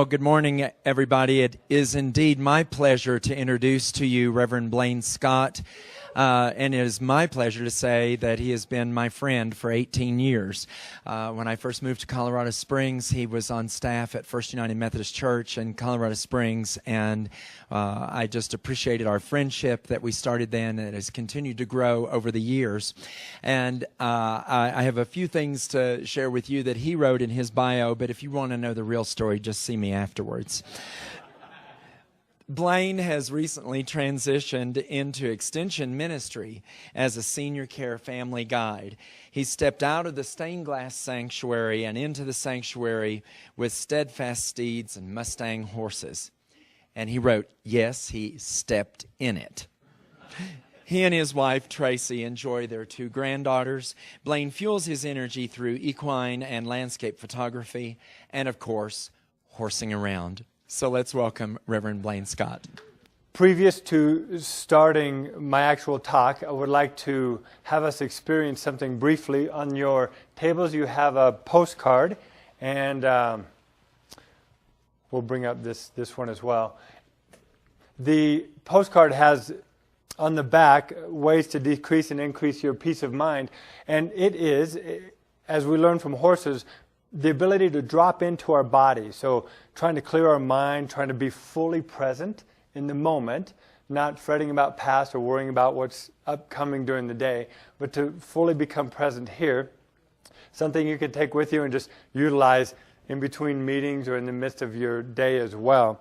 Well, good morning, everybody. It is indeed my pleasure to introduce to you Reverend Blaine Scott. And it is my pleasure to say that he has been my friend for 18 years. When I first moved to Colorado Springs, he was on staff at First United Methodist Church in Colorado Springs, and I just appreciated our friendship that we started then, and it has continued to grow over the years. And I have a few things to share with you that he wrote in his bio, but if you want to know the real story, just see me afterwards. Blaine has recently transitioned into extension ministry as a senior care family guide. He stepped out of the stained glass sanctuary and into the sanctuary with steadfast steeds and Mustang horses. And he wrote, yes, he stepped in it. He and his wife, Tracy, enjoy their 2 granddaughters. Blaine fuels his energy through equine and landscape photography and, of course, horsing around. So let's welcome Reverend Blaine Scott. Previous to starting my actual talk, I would like to have us experience something briefly. On your tables you have a postcard, and we'll bring up this one as well. The postcard has on the back ways to decrease and increase your peace of mind, and it is, as we learn from horses, the ability to drop into our body. So trying to clear our mind, trying to be fully present in the moment, not fretting about past or worrying about what's upcoming during the day, but to fully become present here. Something you can take with you and just utilize in between meetings or in the midst of your day as well.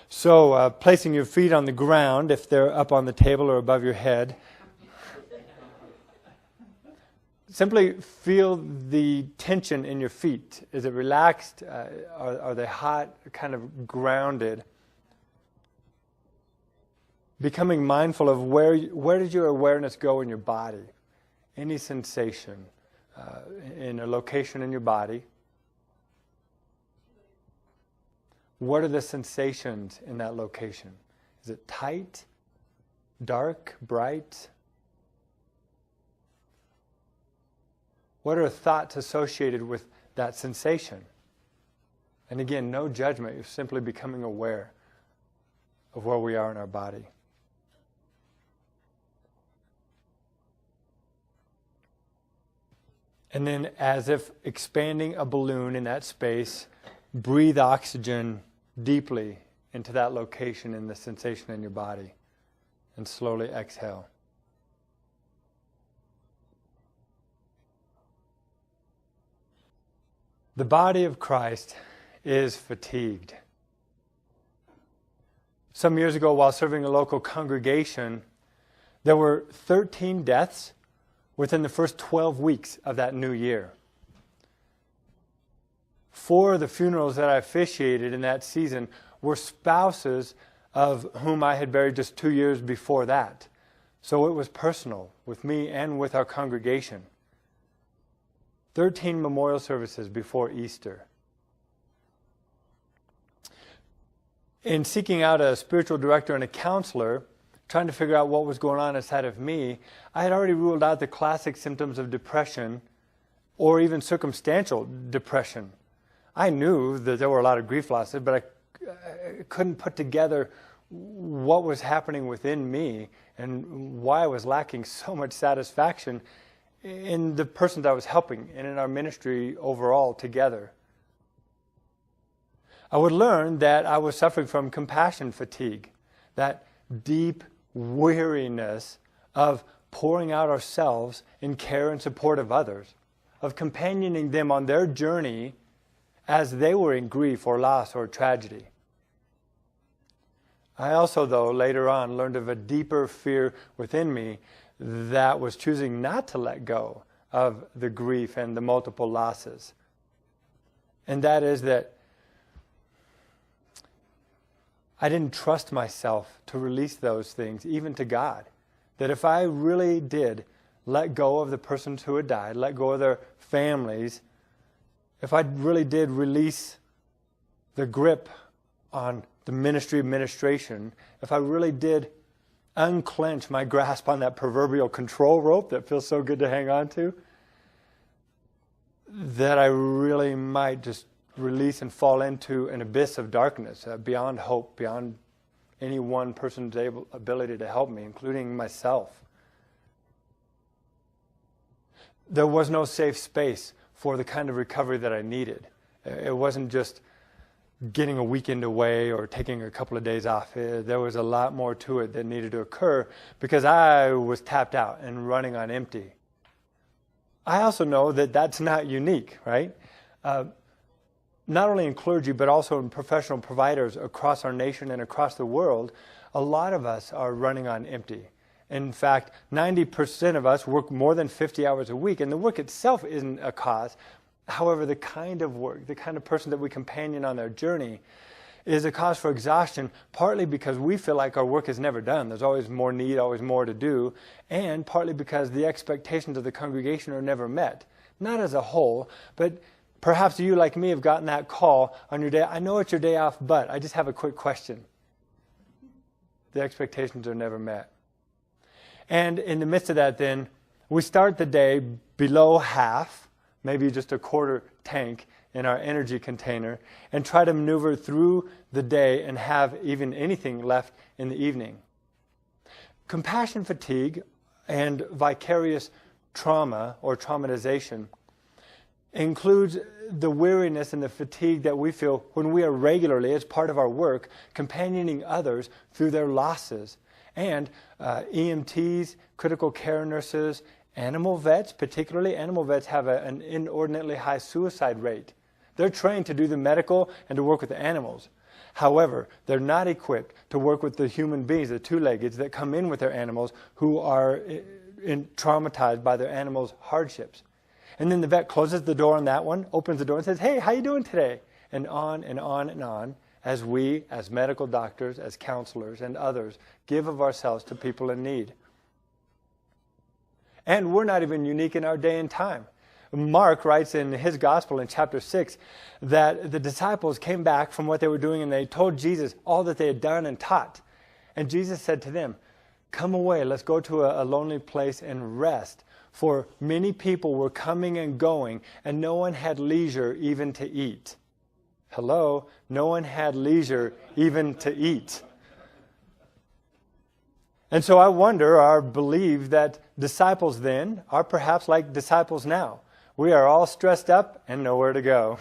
So placing your feet on the ground, if they're up on the table or above your head. Simply feel the tension in your feet. Is it relaxed? Are they hot? Kind of grounded? Becoming mindful of where did your awareness go in your body? Any sensation in a location in your body? What are the sensations in that location? Is it tight, dark, bright? What are thoughts associated with that sensation? And again, no judgment. You're simply becoming aware of where we are in our body. And then, as if expanding a balloon in that space, breathe oxygen deeply into that location and the sensation in your body. And slowly exhale. The body of Christ is fatigued. Some years ago, while serving a local congregation, there were 13 deaths within the first 12 weeks of that new year. 4 of the funerals that I officiated in that season were spouses of whom I had buried just 2 years before that. So it was personal with me and with our congregation. 13 memorial services before Easter. In seeking out a spiritual director and a counselor, trying to figure out what was going on inside of me, I had already ruled out the classic symptoms of depression or even circumstantial depression. I knew that there were a lot of grief losses, but I couldn't put together what was happening within me and why I was lacking so much satisfaction in the persons I was helping and in our ministry overall together. I would learn that I was suffering from compassion fatigue, that deep weariness of pouring out ourselves in care and support of others, of companioning them on their journey as they were in grief or loss or tragedy. I also, though, later on learned of a deeper fear within me that was choosing not to let go of the grief and the multiple losses. And that is that I didn't trust myself to release those things, even to God. That if I really did let go of the persons who had died, let go of their families, if I really did release the grip on the ministry administration, if I really did unclench my grasp on that proverbial control rope that feels so good to hang on to, that I really might just release and fall into an abyss of darkness, beyond hope, beyond any one person's ability to help me, including myself. There was no safe space for the kind of recovery that I needed. It wasn't just getting a weekend away or taking a couple of days off. There was a lot more to it that needed to occur because I was tapped out and running on empty. I also know that that's not unique, right? Not only in clergy, but also in professional providers across our nation and across the world, a lot of us are running on empty. In fact, 90% of us work more than 50 hours a week, and the work itself isn't a cause. However, the kind of work, the kind of person that we companion on their journey is a cause for exhaustion, partly because we feel like our work is never done. There's always more need, always more to do, and partly because the expectations of the congregation are never met. Not as a whole, but perhaps you, like me, have gotten that call on your day. I know it's your day off, but I just have a quick question. The expectations are never met. And in the midst of that, then, we start the day below half, maybe just a quarter tank in our energy container, and try to maneuver through the day and have even anything left in the evening. Compassion fatigue and vicarious trauma or traumatization includes the weariness and the fatigue that we feel when we are regularly, as part of our work, companioning others through their losses. And EMTs, critical care nurses, animal vets, particularly animal vets, have an inordinately high suicide rate. They're trained to do the medical and to work with the animals. However, they're not equipped to work with the human beings, the two-leggeds that come in with their animals who are traumatized by their animals' hardships. And then the vet closes the door on that one, opens the door and says, "Hey, how you doing today?" And on and on and on, as we, as medical doctors, as counselors, and others, give of ourselves to people in need. And we're not even unique in our day and time. Mark writes in his gospel in chapter 6 that the disciples came back from what they were doing and they told Jesus all that they had done and taught. And Jesus said to them, "Come away, let's go to a lonely place and rest. For many people were coming and going, and no one had leisure even to eat." Hello? No one had leisure even to eat. And so I wonder or believe that disciples then are perhaps like disciples now. We are all stressed up and nowhere to go.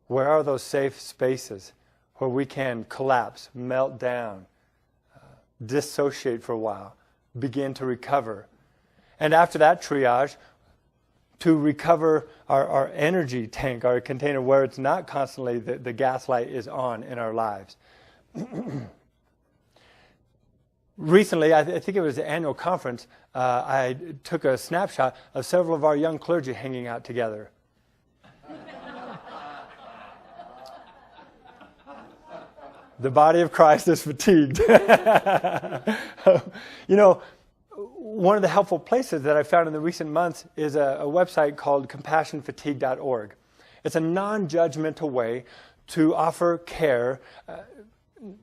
Where are those safe spaces where we can collapse, melt down, dissociate for a while, begin to recover? And after that triage, to recover our energy tank, our container, where it's not constantly the gas light is on in our lives. Recently, I think it was the annual conference, I took a snapshot of several of our young clergy hanging out together. The body of Christ is fatigued. You know, one of the helpful places that I found in the recent months is a website called CompassionFatigue.org. It's a non-judgmental way to offer care,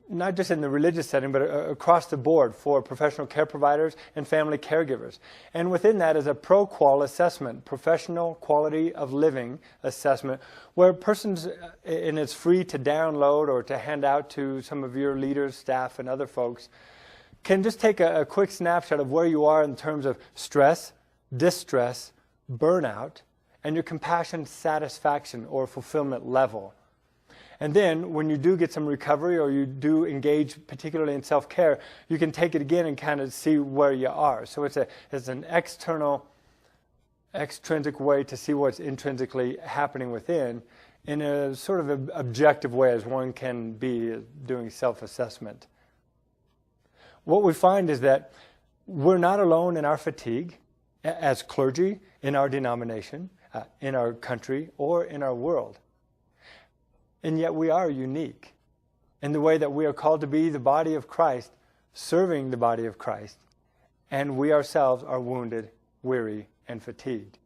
not just in the religious setting, but across the board for professional care providers and family caregivers. And within that is a ProQual assessment, professional quality of living assessment, where persons, and it's free to download or to hand out to some of your leaders, staff, and other folks, can just take a quick snapshot of where you are in terms of stress, distress, burnout, and your compassion satisfaction or fulfillment level. And then when you do get some recovery or you do engage particularly in self-care, you can take it again and kind of see where you are. So it's an extrinsic way to see what's intrinsically happening within in a sort of objective way as one can be doing self-assessment. What we find is that we're not alone in our fatigue as clergy, in our denomination, in our country, or in our world. And yet we are unique in the way that we are called to be the body of Christ, serving the body of Christ, and we ourselves are wounded, weary, and fatigued.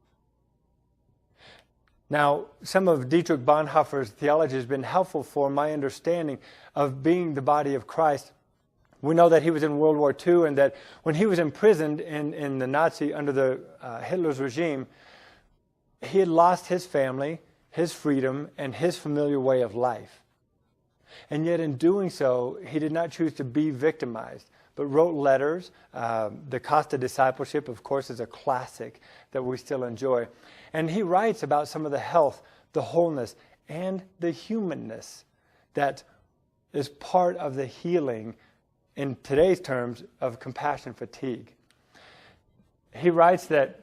Now, some of Dietrich Bonhoeffer's theology has been helpful for my understanding of being the body of Christ. We know that he was in World War II and that when he was imprisoned under the Hitler's regime, he had lost his family, his freedom, and his familiar way of life. And yet in doing so, he did not choose to be victimized, but wrote letters. The Cost of Discipleship, of course, is a classic that we still enjoy. And he writes about some of the health, the wholeness, and the humanness that is part of the healing, in today's terms, of compassion fatigue. He writes that,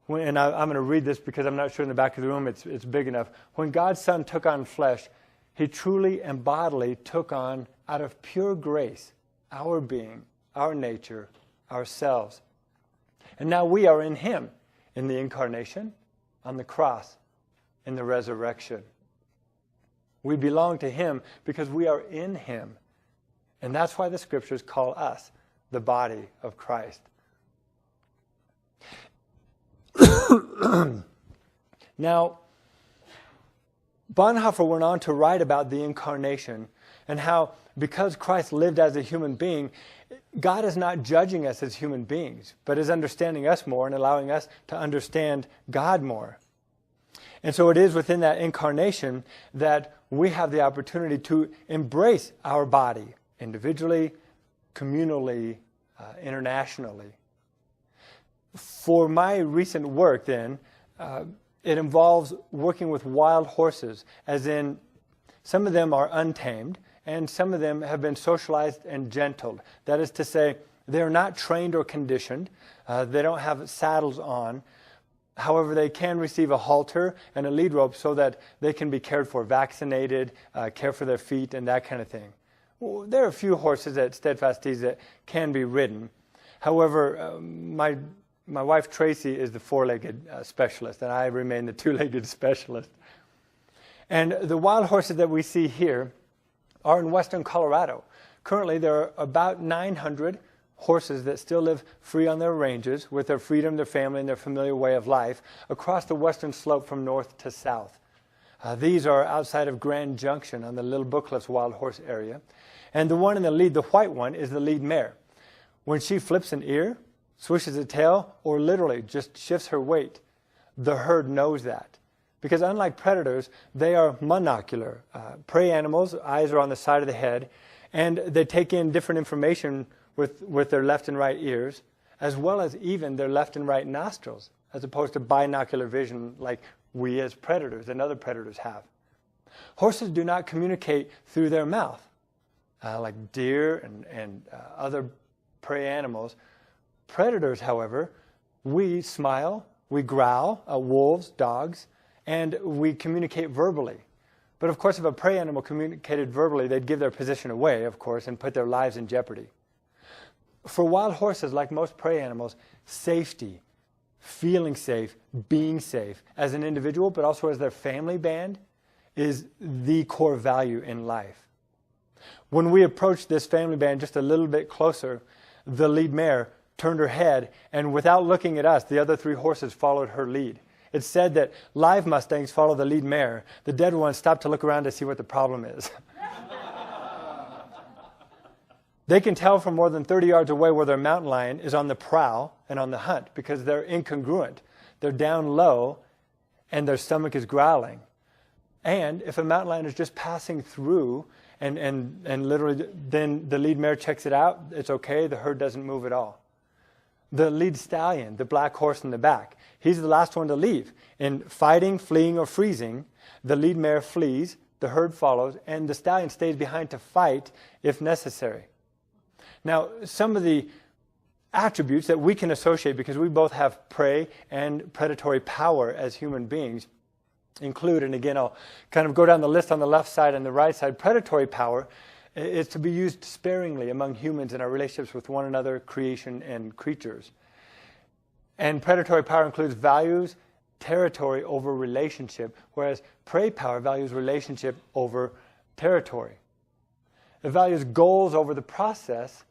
and I'm going to read this because I'm not sure in the back of the room it's big enough. When God's Son took on flesh, he truly and bodily took on, out of pure grace, our being, our nature, ourselves. And now we are in him, in the incarnation, on the cross, in the resurrection. We belong to him because we are in him. And that's why the scriptures call us the body of Christ. Now, Bonhoeffer went on to write about the incarnation and how, because Christ lived as a human being, God is not judging us as human beings, but is understanding us more and allowing us to understand God more. And so it is within that incarnation that we have the opportunity to embrace our body individually, communally, internationally. For my recent work, then, it involves working with wild horses, as in some of them are untamed, and some of them have been socialized and gentled. That is to say, they're not trained or conditioned. They don't have saddles on. However, they can receive a halter and a lead rope so that they can be cared for, vaccinated, care for their feet, and that kind of thing. Well, there are a few horses at Steadfast Ease that can be ridden. However, my wife Tracy is the four-legged specialist, and I remain the two-legged specialist. And the wild horses that we see here are in western Colorado. Currently, there are about 900 horses that still live free on their ranges with their freedom, their family, and their familiar way of life across the western slope from north to south. These are outside of Grand Junction on the Little Bookless wild horse area. And the one in the lead, the white one, is the lead mare. When she flips an ear, swishes a tail, or literally just shifts her weight, the herd knows that. Because unlike predators, they are monocular. Prey animals, eyes are on the side of the head, and they take in different information with their left and right ears, as well as even their left and right nostrils, as opposed to binocular vision like we as predators and other predators have. Horses do not communicate through their mouth, like deer and other prey animals. Predators, however, we smile, we growl, wolves, dogs, and we communicate verbally. But of course, if a prey animal communicated verbally, they'd give their position away, of course, and put their lives in jeopardy. For wild horses, like most prey animals, safety, feeling safe, being safe as an individual, but also as their family band, is the core value in life. When we approached this family band just a little bit closer, the lead mare turned her head, and without looking at us, the other three horses followed her lead. It's said that live Mustangs follow the lead mare. The dead ones stop to look around to see what the problem is. They can tell from more than 30 yards away where their mountain lion is on the prowl and on the hunt because they're incongruent. They're down low and their stomach is growling. And if a mountain lion is just passing through and literally then the lead mare checks it out, it's okay, the herd doesn't move at all. The lead stallion, the black horse in the back, he's the last one to leave. In fighting, fleeing, or freezing, the lead mare flees, the herd follows, and the stallion stays behind to fight if necessary. Now, some of the attributes that we can associate, because we both have prey and predatory power as human beings, include, and again, I'll kind of go down the list on the left side and the right side. Predatory power is to be used sparingly among humans in our relationships with one another, creation, and creatures. And predatory power includes values territory over relationship, whereas prey power values relationship over territory. It values goals over the process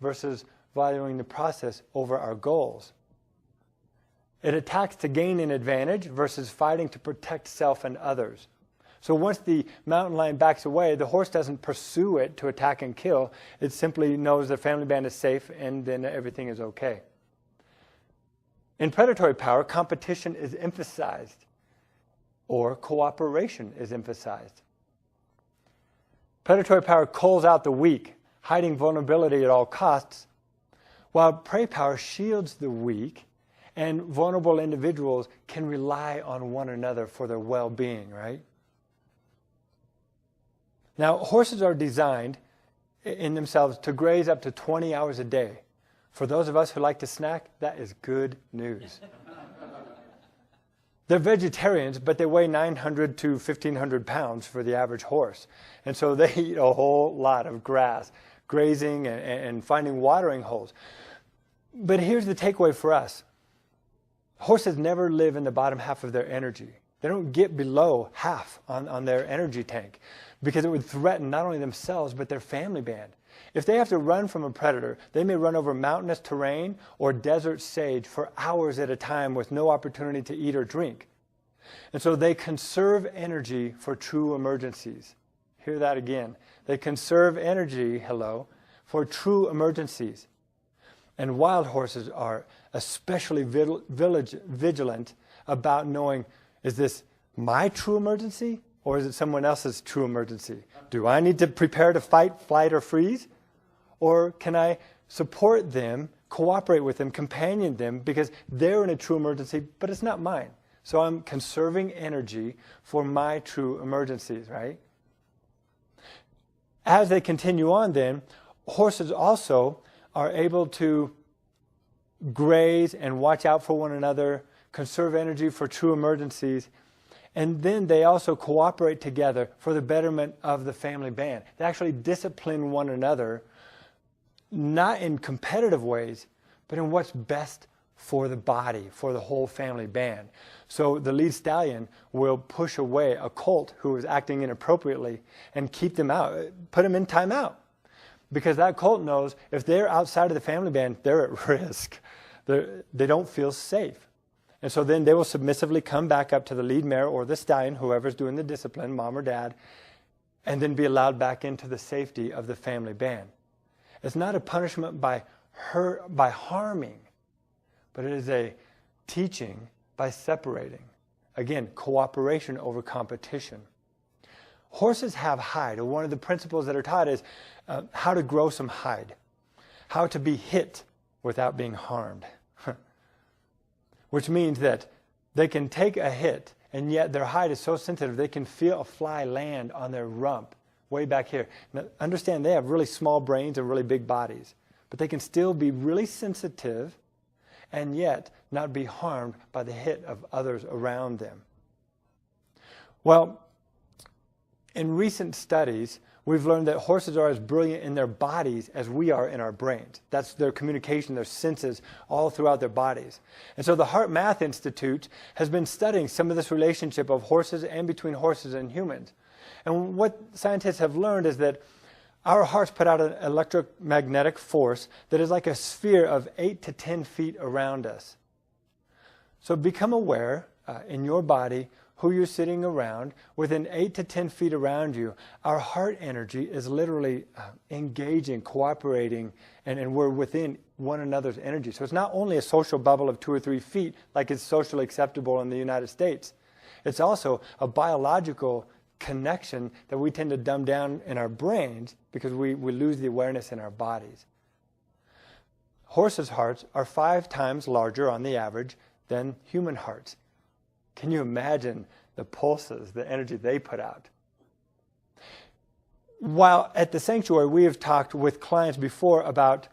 versus valuing the process over our goals. It attacks to gain an advantage versus fighting to protect self and others. So once the mountain lion backs away, the horse doesn't pursue it to attack and kill. It simply knows the family band is safe and then everything is okay. In predatory power, competition is emphasized. or cooperation is emphasized. Predatory power calls out the weak, hiding vulnerability at all costs, while prey power shields the weak, and vulnerable individuals can rely on one another for their well-being, right? Now, horses are designed in themselves to graze up to 20 hours a day. For those of us who like to snack, that is good news. They're vegetarians, but they weigh 900 to 1,500 pounds for the average horse. And so they eat a whole lot of grass, grazing and finding watering holes. But here's the takeaway for us. Horses never live in the bottom half of their energy. They don't get below half on their energy tank because it would threaten not only themselves, but their family band. If they have to run from a predator, they may run over mountainous terrain or desert sage for hours at a time with no opportunity to eat or drink. And so they conserve energy for true emergencies. Hear that again. They conserve energy, for true emergencies. And wild horses are especially vigilant about knowing, is this my true emergency or is it someone else's true emergency? Do I need to prepare to fight, flight, or freeze? Or can I support them, cooperate with them, companion them because they're in a true emergency, but it's not mine. So I'm conserving energy for my true emergencies, right? As they continue on then, horses also are able to graze and watch out for one another, conserve energy for true emergencies, and then they also cooperate together for the betterment of the family band. They actually discipline one another, not in competitive ways, but in what's best for the body, for the whole family band. So the lead stallion will push away a colt who is acting inappropriately and keep them out, put them in timeout. Because that colt knows if they're outside of the family band, they're at risk. They don't feel safe. And so then they will submissively come back up to the lead mare or the stallion, whoever's doing the discipline, mom or dad, and then be allowed back into the safety of the family band. It's not a punishment by harming, but it is a teaching by separating. Again, cooperation over competition. Horses have hide. One of the principles that are taught is how to grow some hide, how to be hit without being harmed, which means that they can take a hit, and yet their hide is so sensitive they can feel a fly land on their rump way back here. Now, understand they have really small brains and really big bodies, but they can still be really sensitive and yet not be harmed by the hit of others around them. Well, in recent studies, we've learned that horses are as brilliant in their bodies as we are in our brains. That's their communication, their senses, all throughout their bodies. And so the Heart Math Institute has been studying some of this relationship of horses and between horses and humans. And what scientists have learned is that our hearts put out an electromagnetic force that is like a sphere of 8 to 10 feet around us. So become aware in your body who you're sitting around. Within 8 to 10 feet around you, our heart energy is literally engaging, cooperating, and we're within one another's energy. So it's not only a social bubble of 2 or 3 feet like it's socially acceptable in the United States. It's also a biological connection that we tend to dumb down in our brains because we lose the awareness in our bodies. Horses' hearts are 5 times larger on the average than human hearts. Can you imagine the pulses, the energy they put out? While at the sanctuary, we have talked with clients before about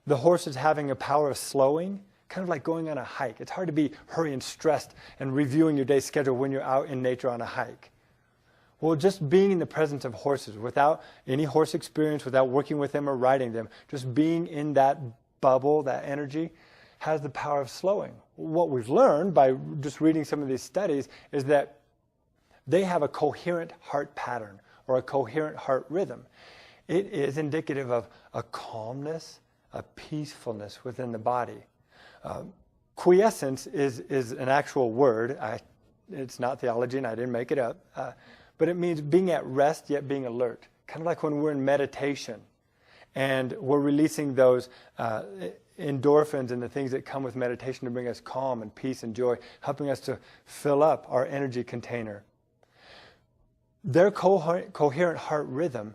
the horses having a power of slowing, kind of like going on a hike. It's hard to be hurried and stressed and reviewing your day's schedule when you're out in nature on a hike. Well, just being in the presence of horses, without any horse experience, without working with them or riding them, just being in that bubble, that energy, has the power of slowing. What we've learned by just reading some of these studies is that they have a coherent heart pattern or a coherent heart rhythm. It is indicative of a calmness, a peacefulness within the body. Quiescence is an actual word. It's not theology, and I didn't make it up. But it means being at rest yet being alert. Kind of like when we're in meditation and we're releasing those endorphins and the things that come with meditation to bring us calm and peace and joy, helping us to fill up our energy container. Their coherent heart rhythm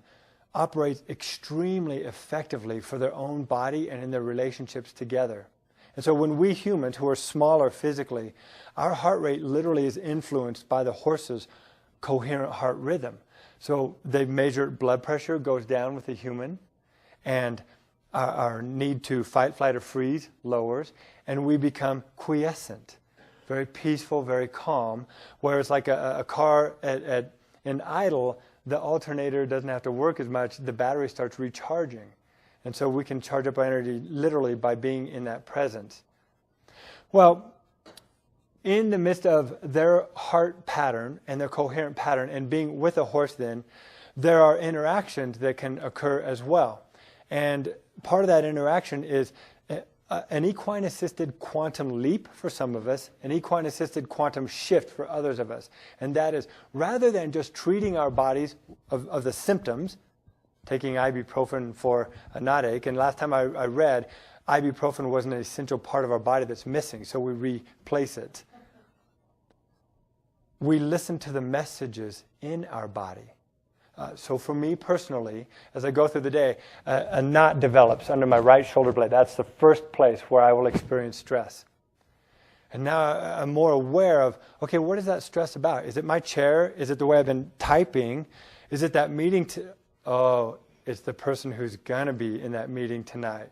operates extremely effectively for their own body and in their relationships together. And so when we humans, who are smaller physically, our heart rate literally is influenced by the horse's coherent heart rhythm. So they've measured blood pressure goes down with the human, and our need to fight, flight, or freeze lowers, and we become quiescent, very peaceful, very calm. Whereas like a car in idle, the alternator doesn't have to work as much, the battery starts recharging. And so we can charge up our energy literally by being in that presence. Well, in the midst of their heart pattern and their coherent pattern and being with a horse then, there are interactions that can occur as well. And part of that interaction is an equine-assisted quantum leap for some of us, an equine-assisted quantum shift for others of us. And that is, rather than just treating our bodies of the symptoms, taking ibuprofen for a knot ache, and last time I read, ibuprofen was an essential part of our body that's missing, so we replace it. We listen to the messages in our body. So for me personally, as I go through the day, a knot develops under my right shoulder blade. That's the first place where I will experience stress. And now I'm more aware of, okay, what is that stress about? Is it my chair? Is it the way I've been typing? Is it that meeting? Oh, it's the person who's going to be in that meeting tonight.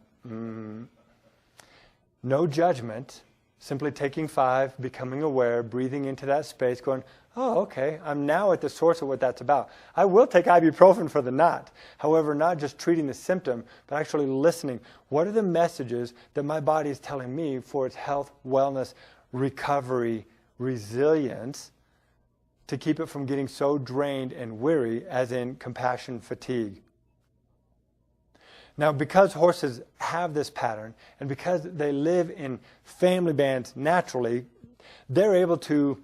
No judgment. Simply taking 5, becoming aware, breathing into that space, going, oh, okay, I'm now at the source of what that's about. I will take ibuprofen for the knot. However, not just treating the symptom, but actually listening. What are the messages that my body is telling me for its health, wellness, recovery, resilience, to keep it from getting so drained and weary, as in compassion fatigue? Now, because horses have this pattern, and because they live in family bands naturally, they're able to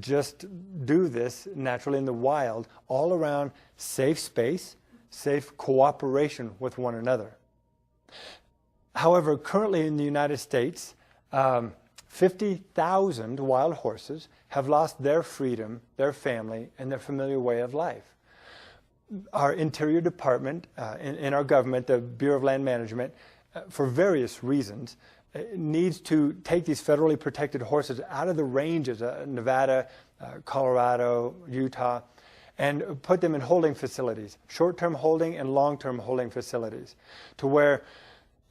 just do this naturally in the wild, all around safe space, safe cooperation with one another. However, currently in the United States, 50,000 wild horses have lost their freedom, their family, and their familiar way of life. Our Interior Department, in our government, the Bureau of Land Management, for various reasons, needs to take these federally protected horses out of the ranges, Nevada, Colorado, Utah, and put them in holding facilities, short-term holding and long-term holding facilities, to where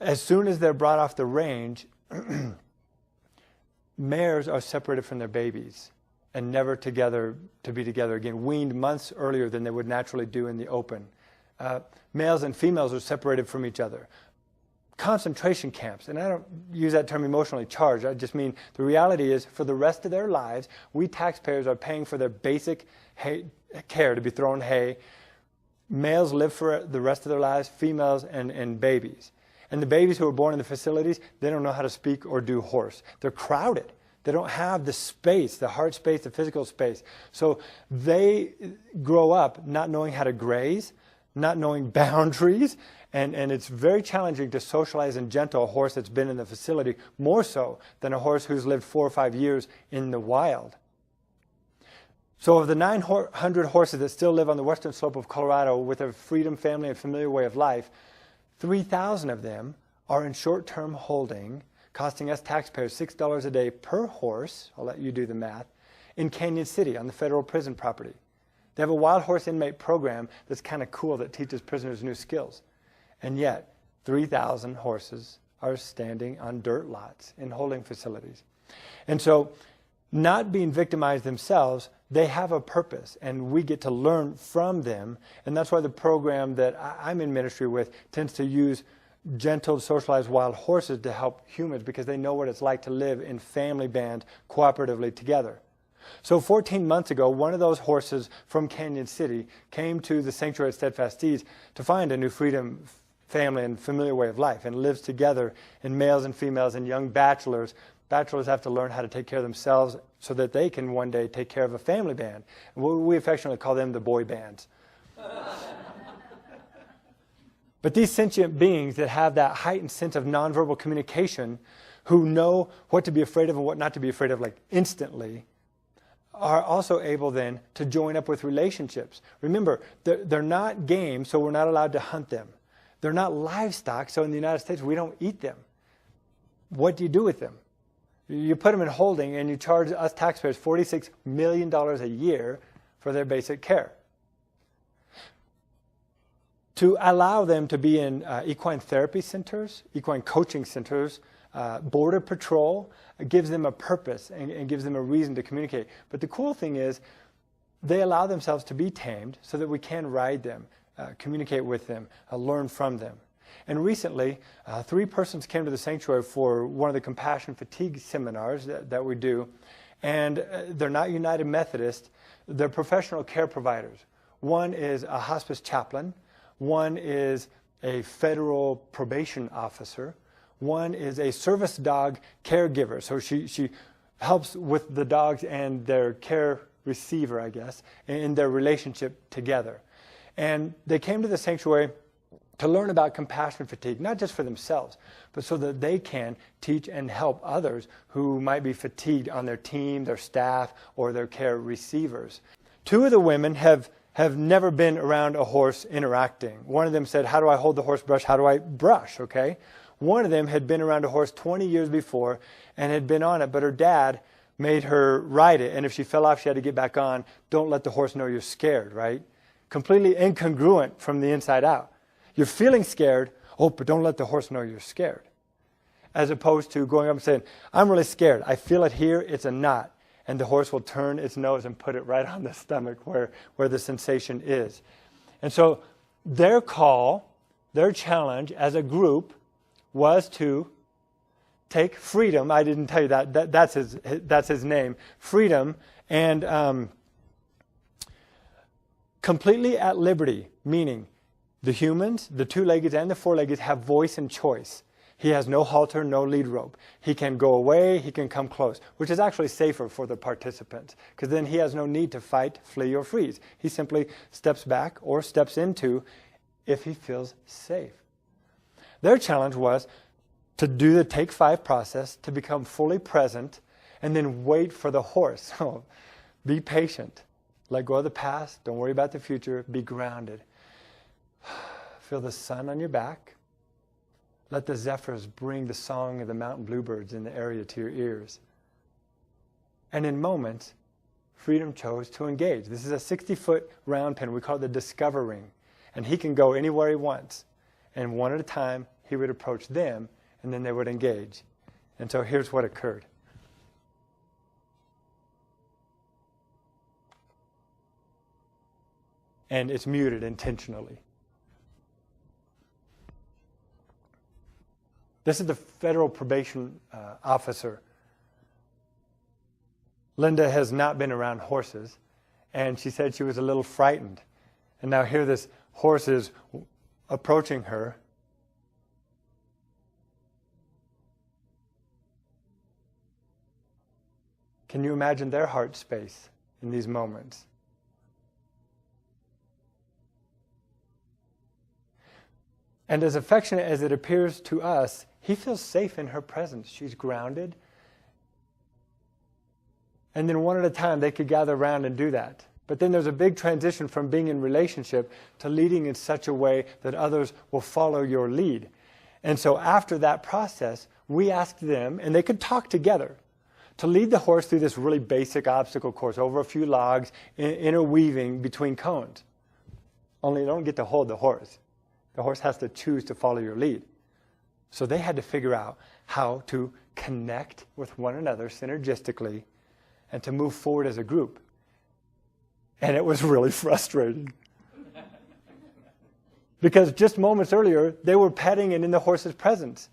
as soon as they're brought off the range, mares are separated from their babies and never together to be together again, weaned months earlier than they would naturally do in the open. Males and females are separated from each other. Concentration camps, and I don't use that term emotionally charged, I just mean the reality is for the rest of their lives, we taxpayers are paying for their basic care to be thrown hay. Males live for the rest of their lives, females and babies. And the babies who are born in the facilities, they don't know how to speak or do horse. They're crowded. They don't have the space, the heart space, the physical space. So they grow up not knowing how to graze, not knowing boundaries, and it's very challenging to socialize and gentle a horse that's been in the facility, more so than a horse who's lived 4 or 5 years in the wild. So of the 900 horses that still live on the western slope of Colorado with a freedom, family, and familiar way of life, 3,000 of them are in short-term holding, costing us taxpayers $6 a day per horse, I'll let you do the math, in Canyon City on the federal prison property. They have a wild horse inmate program that's kind of cool that teaches prisoners new skills. And yet, 3,000 horses are standing on dirt lots in holding facilities. And so, not being victimized themselves, they have a purpose, and we get to learn from them. And that's why the program that I'm in ministry with tends to use gentle, socialized wild horses to help humans, because they know what it's like to live in family band cooperatively together. So 14 months ago, one of those horses from Canyon City came to the sanctuary at Steadfast Steeds to find a new freedom, family, and familiar way of life, and lives together in males and females and young bachelors. Bachelors have to learn how to take care of themselves so that they can one day take care of a family band. And we affectionately call them the boy bands. But these sentient beings that have that heightened sense of nonverbal communication, who know what to be afraid of and what not to be afraid of, like instantly, are also able then to join up with relationships. Remember, they're not game, so we're not allowed to hunt them. They're not livestock, so in the United States we don't eat them. What do you do with them? You put them in holding and you charge us taxpayers $46 million a year for their basic care. To allow them to be in equine therapy centers, equine coaching centers, border patrol, gives them a purpose and gives them a reason to communicate. But the cool thing is they allow themselves to be tamed so that we can ride them, communicate with them, learn from them. And recently, 3 persons came to the sanctuary for one of the compassion fatigue seminars that we do. And they're not United Methodist. They're professional care providers. One is a hospice chaplain. One is a federal probation officer. One is a service dog caregiver. So she helps with the dogs and their care receiver, I guess, in their relationship together. And they came to the sanctuary to learn about compassion fatigue, not just for themselves, but so that they can teach and help others who might be fatigued on their team, their staff, or their care receivers. 2 of the women have never been around a horse interacting. One of them said, how do I hold the horse brush? How do I brush? Okay. One of them had been around a horse 20 years before and had been on it, but her dad made her ride it. And if she fell off, she had to get back on. Don't let the horse know you're scared, right? Completely incongruent from the inside out. You're feeling scared, but don't let the horse know you're scared. As opposed to going up and saying, I'm really scared. I feel it here. It's a knot. And the horse will turn its nose and put it right on the stomach where the sensation is. And so their call, their challenge as a group was to take Freedom. I didn't tell you that's his name. Freedom, and completely at liberty, meaning the humans, the 2-legged and the 4-legged, have voice and choice. He has no halter, no lead rope. He can go away, he can come close, which is actually safer for the participants, because then he has no need to fight, flee, or freeze. He simply steps back or steps into if he feels safe. Their challenge was to do the Take 5 process, to become fully present, and then wait for the horse. So be patient. Let go of the past. Don't worry about the future. Be grounded. Feel the sun on your back. Let the zephyrs bring the song of the mountain bluebirds in the area to your ears. And in moments, Freedom chose to engage. This is a 60-foot round pen. We call it the Discover Ring. And he can go anywhere he wants. And one at a time, he would approach them, and then they would engage. And so here's what occurred. And it's muted intentionally. This is the federal probation officer. Linda has not been around horses, and she said she was a little frightened. And now here this horse is approaching her. Can you imagine their heart space in these moments? And as affectionate as it appears to us, he feels safe in her presence. She's grounded. And then one at a time, they could gather around and do that. But then there's a big transition from being in relationship to leading in such a way that others will follow your lead. And so after that process, we asked them, and they could talk together, to lead the horse through this really basic obstacle course over a few logs, interweaving between cones. Only you don't get to hold the horse. The horse has to choose to follow your lead. So they had to figure out how to connect with one another synergistically and to move forward as a group. And it was really frustrating. Because just moments earlier, they were petting and in the horse's presence.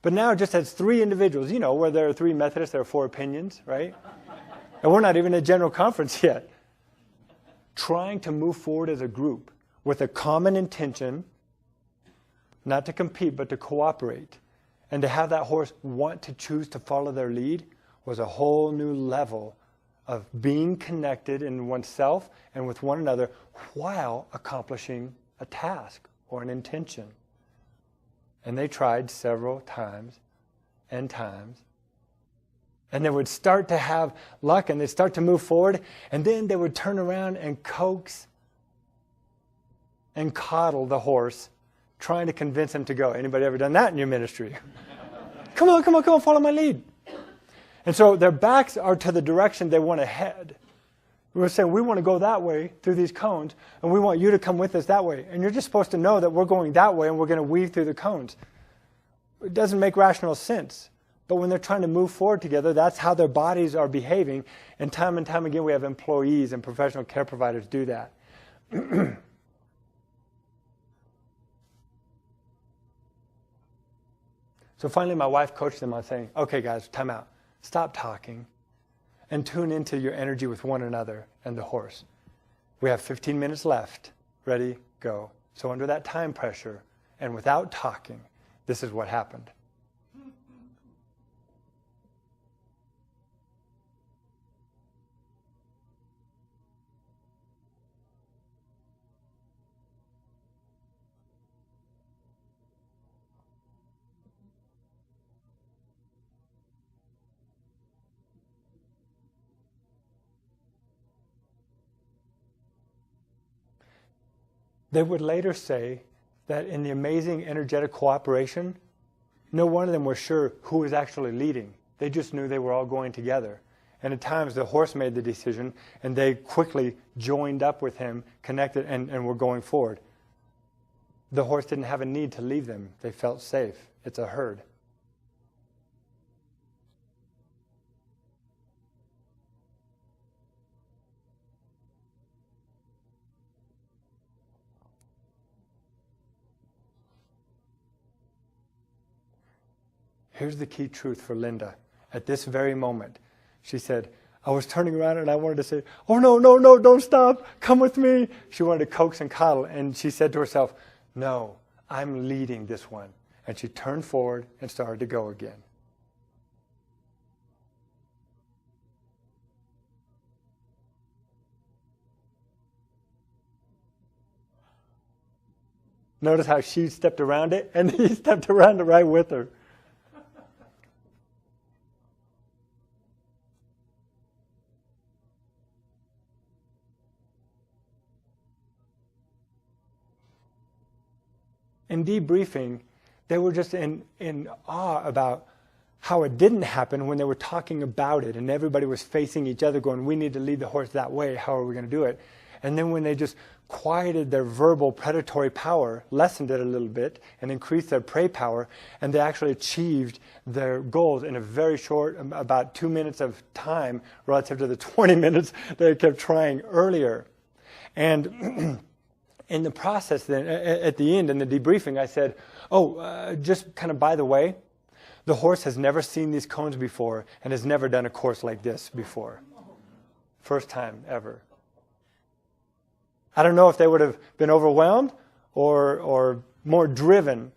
But now just as 3 individuals, where there are 3 Methodists, there are 4 opinions, right? And we're not even at general conference yet. Trying to move forward as a group with a common intention, not to compete, but to cooperate. And to have that horse want to choose to follow their lead was a whole new level of being connected in oneself and with one another while accomplishing a task or an intention. And they tried several times and times. And they would start to have luck and they'd start to move forward. And then they would turn around and coax and coddle the horse, trying to convince him to go. Anybody ever done that in your ministry? Come on, follow my lead. And so their backs are to the direction they want to head. We're saying, we want to go that way through these cones, and we want you to come with us that way. And you're just supposed to know that we're going that way and we're going to weave through the cones. It doesn't make rational sense. But when they're trying to move forward together, that's how their bodies are behaving. And time again, we have employees and professional care providers do that. So finally, my wife coached them on saying, okay, guys, time out. Stop talking and tune into your energy with one another and the horse. We have 15 minutes left. Ready, go. So under that time pressure and without talking, this is what happened. They would later say that in the amazing energetic cooperation, no one of them was sure who was actually leading. They just knew they were all going together. And at times the horse made the decision and they quickly joined up with him, connected, and were going forward. The horse didn't have a need to leave them. They felt safe. It's a herd. Here's the key truth for Linda. At this very moment, she said, I was turning around and I wanted to say, oh, no, don't stop. Come with me. She wanted to coax and coddle. And she said to herself, no, I'm leading this one. And she turned forward and started to go again. Notice how she stepped around it and he stepped around it right with her. In debriefing, they were just in awe about how it didn't happen when they were talking about it and everybody was facing each other going, we need to lead the horse that way, how are we going to do it? And then when they just quieted their verbal predatory power, lessened it a little bit, and increased their prey power, and they actually achieved their goals in a very short, about 2 minutes of time relative to the 20 minutes they kept trying earlier. And in the process then, at the end, in the debriefing, I said, just kind of by the way, the horse has never seen these cones before and has never done a course like this before. First time ever. I don't know if they would have been overwhelmed or more driven,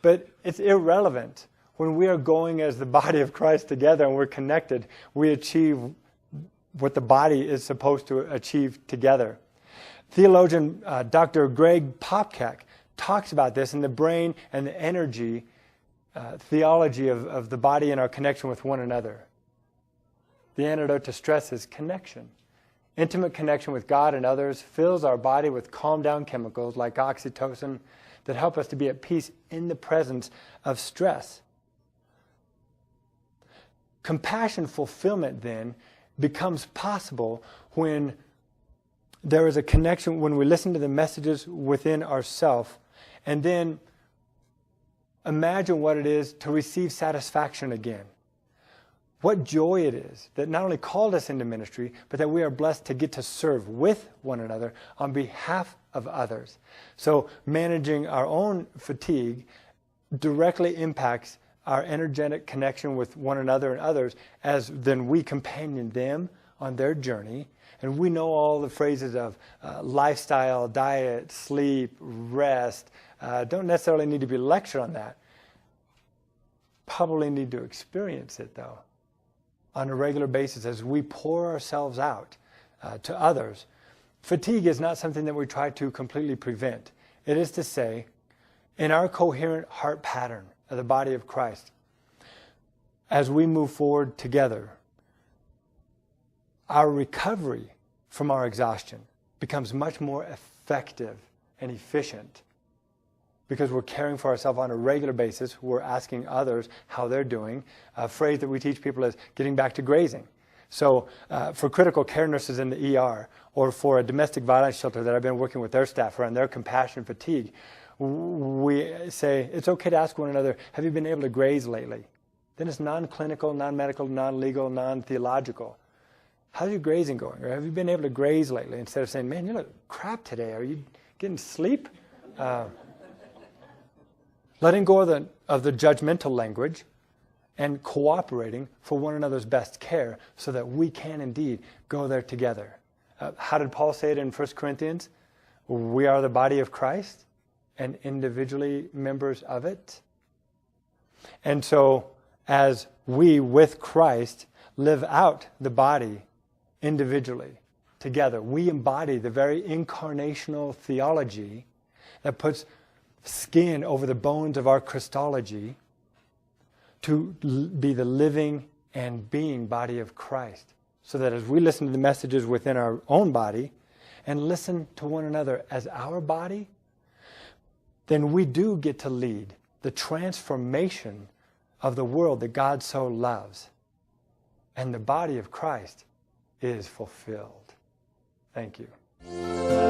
but it's irrelevant. When we are going as the body of Christ together and we're connected, we achieve what the body is supposed to achieve together. Theologian Dr. Greg Popcak talks about this in the brain and the energy theology of the body and our connection with one another. The antidote to stress is connection. Intimate connection with God and others fills our body with calm down chemicals like oxytocin that help us to be at peace in the presence of stress. Compassion fulfillment then becomes possible when there is a connection, when we listen to the messages within ourselves, and then imagine what it is to receive satisfaction again. What joy it is that not only called us into ministry, but that we are blessed to get to serve with one another on behalf of others. So managing our own fatigue directly impacts our energetic connection with one another and others, as then we companion them on their journey. And we know all the phrases of lifestyle, diet, sleep, rest. Don't necessarily need to be lectured on that. Probably need to experience it, though, on a regular basis as we pour ourselves out to others. Fatigue is not something that we try to completely prevent. It is to say, in our coherent heart pattern of the body of Christ, as we move forward together, our recovery from our exhaustion becomes much more effective and efficient because we're caring for ourselves on a regular basis. We're asking others how they're doing. A phrase that we teach people is getting back to grazing. So for critical care nurses in the ER or for a domestic violence shelter that I've been working with their staff around their compassion fatigue, we say it's okay to ask one another, have you been able to graze lately? Then it's non-clinical, non-medical, non-legal, non-theological. How's your grazing going? Or have you been able to graze lately? Instead of saying, man, you look crap today. Are you getting sleep? Letting go of the judgmental language and cooperating for one another's best care so that we can indeed go there together. How did Paul say it in 1 Corinthians? We are the body of Christ and individually members of it. And so as we, with Christ, live out the body individually, together, we embody the very incarnational theology that puts skin over the bones of our Christology to be the living and being body of Christ. So that as we listen to the messages within our own body and listen to one another as our body, then we do get to lead the transformation of the world that God so loves. And the body of Christ is fulfilled. Thank you.